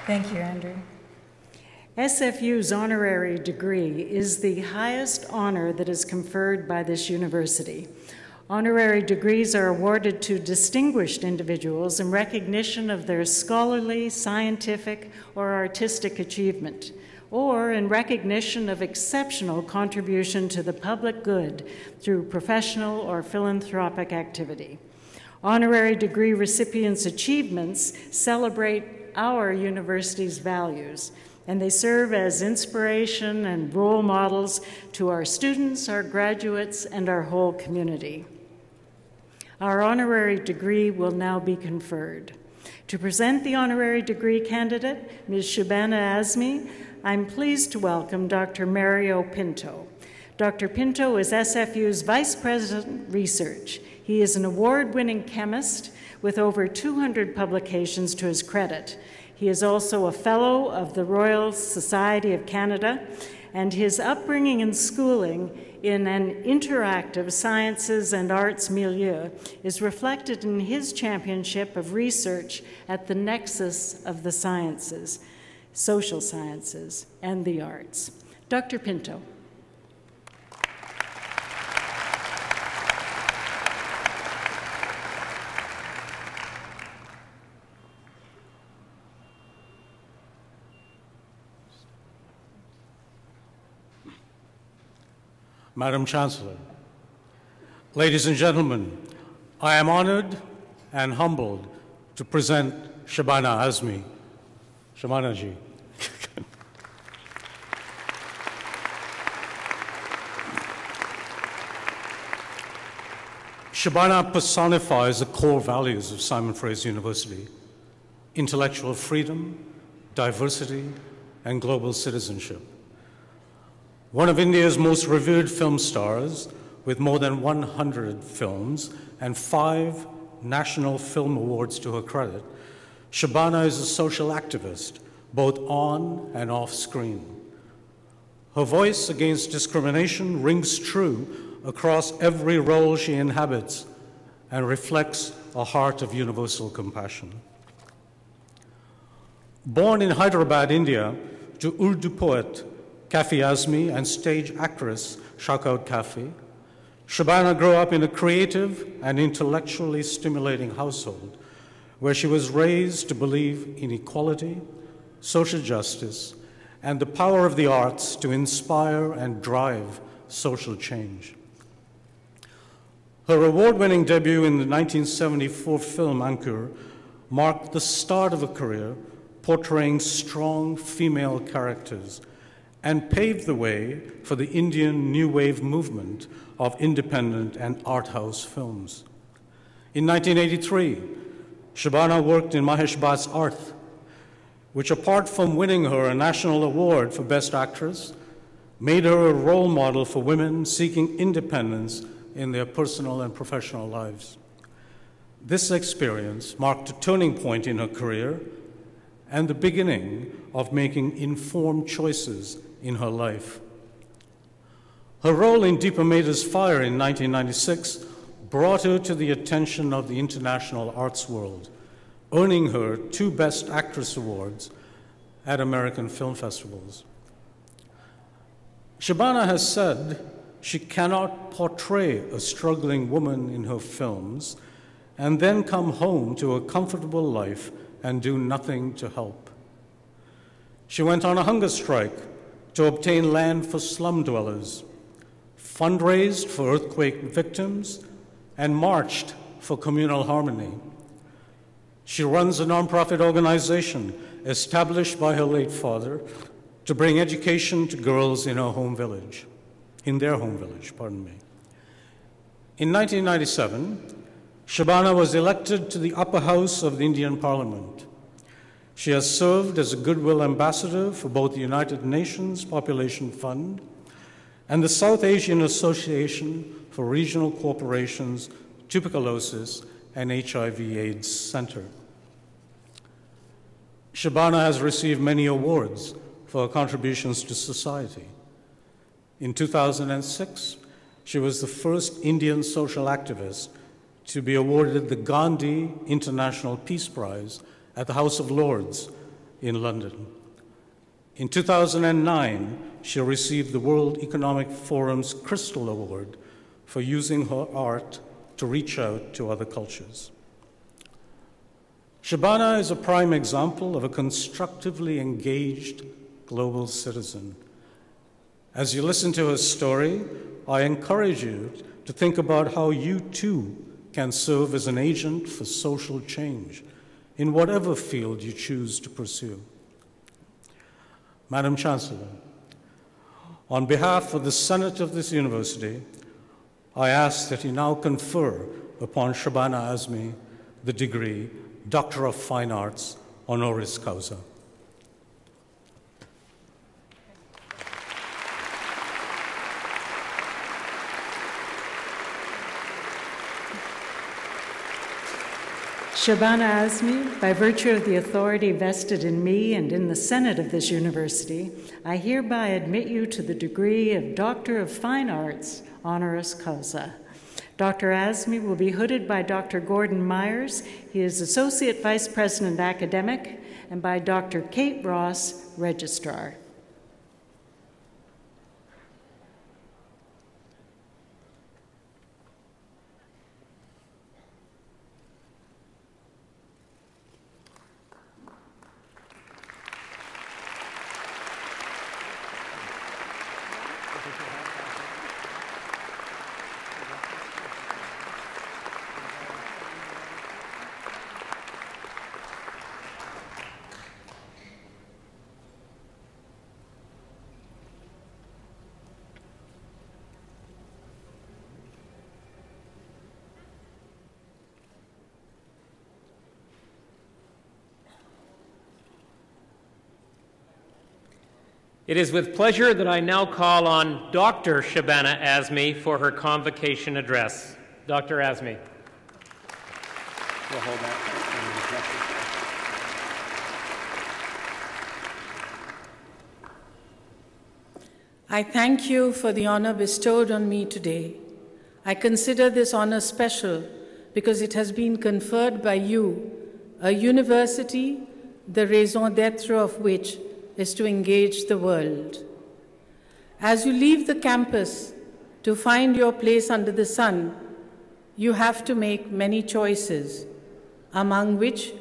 Thank you, Andrew. SFU's honorary degree is the highest honor that is conferred by this university. Honorary degrees are awarded to distinguished individuals in recognition of their scholarly, scientific, or artistic achievement, or in recognition of exceptional contribution to the public good through professional or philanthropic activity. Honorary degree recipients' achievements celebrate our university's values, and they serve as inspiration and role models to our students, our graduates, and our whole community. Our honorary degree will now be conferred. To present the honorary degree candidate, Ms. Shabana Azmi, I'm pleased to welcome Dr. Mario Pinto. Dr. Pinto is SFU's Vice President Research. He is an award-winning chemist with over 200 publications to his credit. He is also a Fellow of the Royal Society of Canada, and his upbringing and schooling in an interactive sciences and arts milieu is reflected in his championship of research at the nexus of the sciences, social sciences, and the arts. Dr. Pinto. Madam Chancellor, ladies and gentlemen, I am honored and humbled to present Shabana Azmi. Shabana ji. Shabana personifies the core values of Simon Fraser University: intellectual freedom, diversity, and global citizenship. One of India's most revered film stars, with more than 100 films and 5 National Film Awards to her credit, Shabana is a social activist, both on and off screen. Her voice against discrimination rings true across every role she inhabits and reflects a heart of universal compassion. Born in Hyderabad, India, to Urdu poet Kafi Azmi and stage actress Shaukat Kafi, Shabana grew up in a creative and intellectually stimulating household where she was raised to believe in equality, social justice, and the power of the arts to inspire and drive social change. Her award-winning debut in the 1974 film Ankur marked the start of a career portraying strong female characters and paved the way for the Indian New Wave movement of independent and art house films. In 1983, Shabana worked in Mahesh Bhatt's Arth, which, apart from winning her a national award for Best Actress, made her a role model for women seeking independence in their personal and professional lives. This experience marked a turning point in her career and the beginning of making informed choices in her life. Her role in Deepa Mehta's Fire in 1996 brought her to the attention of the international arts world, earning her 2 Best Actress awards at American film festivals. Shabana has said she cannot portray a struggling woman in her films and then come home to a comfortable life and do nothing to help. She went on a hunger strike to obtain land for slum dwellers, fundraised for earthquake victims, and marched for communal harmony. She runs a nonprofit organization established by her late father to bring education to girls in their home village. In 1997, Shabana was elected to the upper house of the Indian Parliament. She has served as a goodwill ambassador for both the United Nations Population Fund and the South Asian Association for Regional Corporations, Tuberculosis and HIV/AIDS Center. Shabana has received many awards for her contributions to society. In 2006, she was the first Indian social activist to be awarded the Gandhi International Peace Prize at the House of Lords in London. In 2009, she received the World Economic Forum's Crystal Award for using her art to reach out to other cultures. Shabana is a prime example of a constructively engaged global citizen. As you listen to her story, I encourage you to think about how you too can serve as an agent for social change in whatever field you choose to pursue. Madam Chancellor, on behalf of the Senate of this university, I ask that you now confer upon Shabana Azmi the degree Doctor of Fine Arts, honoris causa. Shabana Azmi, by virtue of the authority vested in me and in the Senate of this university, I hereby admit you to the degree of Doctor of Fine Arts, honoris causa. Dr. Azmi will be hooded by Dr. Gordon Myers. He is Associate Vice President Academic, and by Dr. Kate Ross, Registrar. It is with pleasure that I now call on Dr. Shabana Azmi for her convocation address. Dr. Azmi. We'll hold that. I thank you for the honor bestowed on me today. I consider this honor special because it has been conferred by you, a university, the raison d'etre of which is to engage the world. As you leave the campus to find your place under the sun, you have to make many choices, among which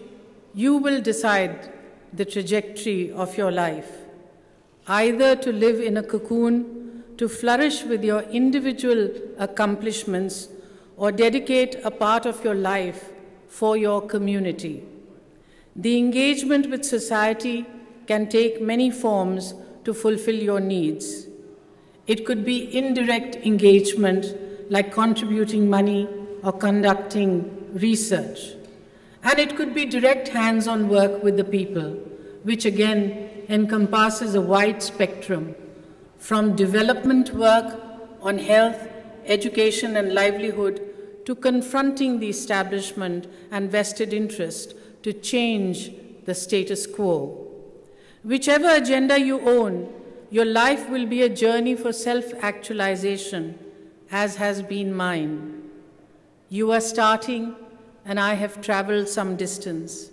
you will decide the trajectory of your life, either to live in a cocoon, to flourish with your individual accomplishments, or dedicate a part of your life for your community. The engagement with society can take many forms to fulfill your needs. It could be indirect engagement, like contributing money or conducting research. And it could be direct hands-on work with the people, which again encompasses a wide spectrum, from development work on health, education, and livelihood to confronting the establishment and vested interest to change the status quo. Whichever agenda you own, your life will be a journey for self-actualization, as has been mine. You are starting, and I have traveled some distance.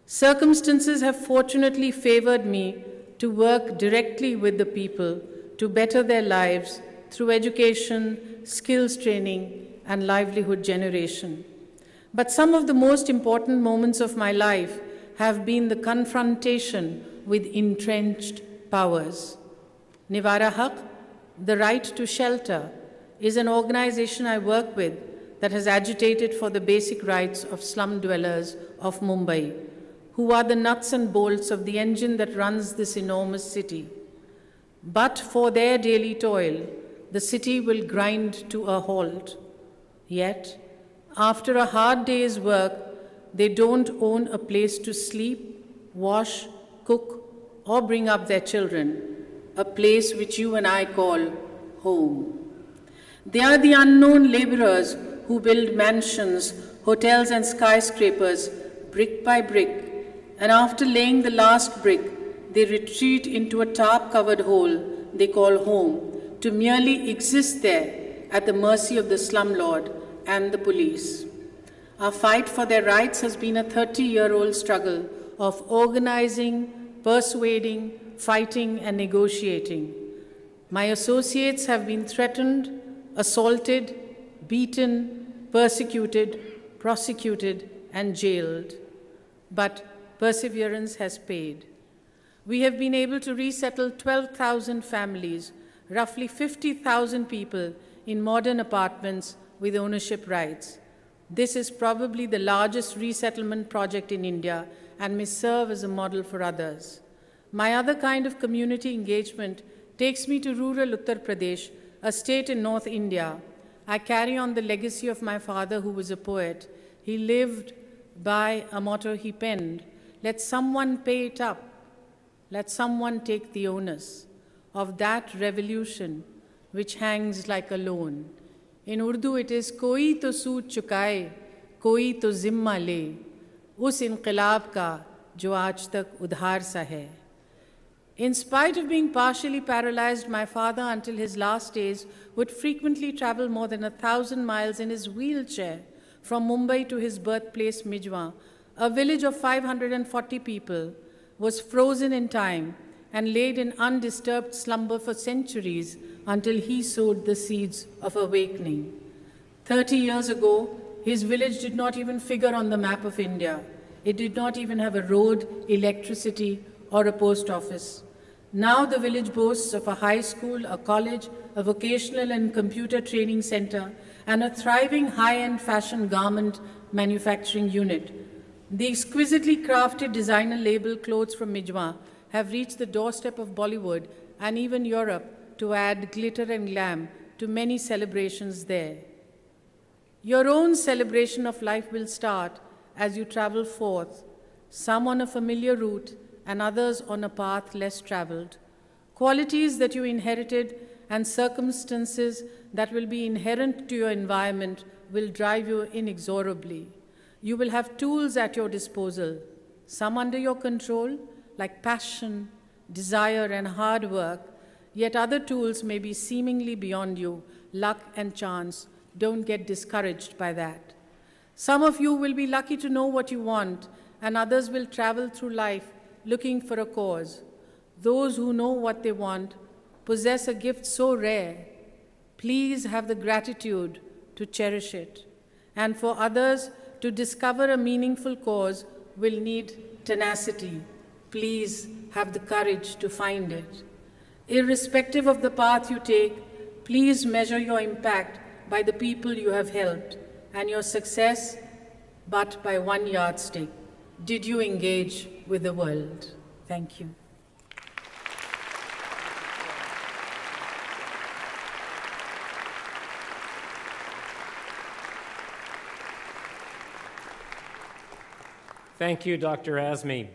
Circumstances have fortunately favored me to work directly with the people to better their lives through education, skills training, and livelihood generation. But some of the most important moments of my life have been the confrontation with entrenched powers. Nivara Haq, the Right to Shelter, is an organization I work with that has agitated for the basic rights of slum dwellers of Mumbai, who are the nuts and bolts of the engine that runs this enormous city. But for their daily toil, the city will grind to a halt. Yet, after a hard day's work, they don't own a place to sleep, wash, cook, or bring up their children, a place which you and I call home. They are the unknown laborers who build mansions, hotels, and skyscrapers brick by brick, and after laying the last brick, they retreat into a tarp-covered hole they call home to merely exist there at the mercy of the slumlord and the police. Our fight for their rights has been a 30-year-old struggle of organizing, persuading, fighting, and negotiating. My associates have been threatened, assaulted, beaten, persecuted, prosecuted, and jailed. But perseverance has paid. We have been able to resettle 12,000 families, roughly 50,000 people, in modern apartments with ownership rights. This is probably the largest resettlement project in India and may serve as a model for others. My other kind of community engagement takes me to rural Uttar Pradesh, a state in North India. I carry on the legacy of my father, who was a poet. He lived by a motto he penned: let someone pay it up, let someone take the onus of that revolution which hangs like a loan. In Urdu it is, koi to sood chukaye, koi to zimma le, us inqilab ka jo aaj tak udhar sa hai. In spite of being partially paralyzed, my father, until his last days, would frequently travel more than 1,000 miles in his wheelchair from Mumbai to his birthplace, Mijwa. A village of 540 people was frozen in time and laid in undisturbed slumber for centuries until he sowed the seeds of awakening. 30 years ago, his village did not even figure on the map of India. It did not even have a road, electricity, or a post office. Now the village boasts of a high school, a college, a vocational and computer training center, and a thriving high-end fashion garment manufacturing unit. The exquisitely crafted designer label clothes from Mijwa have reached the doorstep of Bollywood and even Europe to add glitter and glam to many celebrations there. Your own celebration of life will start as you travel forth, some on a familiar route and others on a path less traveled. Qualities that you inherited and circumstances that will be inherent to your environment will drive you inexorably. You will have tools at your disposal, some under your control, like passion, desire, and hard work, yet other tools may be seemingly beyond you, luck and chance. Don't get discouraged by that. Some of you will be lucky to know what you want, and others will travel through life looking for a cause. Those who know what they want possess a gift so rare. Please have the gratitude to cherish it. And for others, to discover a meaningful cause will need tenacity. Please have the courage to find it. Irrespective of the path you take, please measure your impact by the people you have helped and your success but by one yardstick. Did you engage with the world? Thank you. Thank you, Dr. Azmi.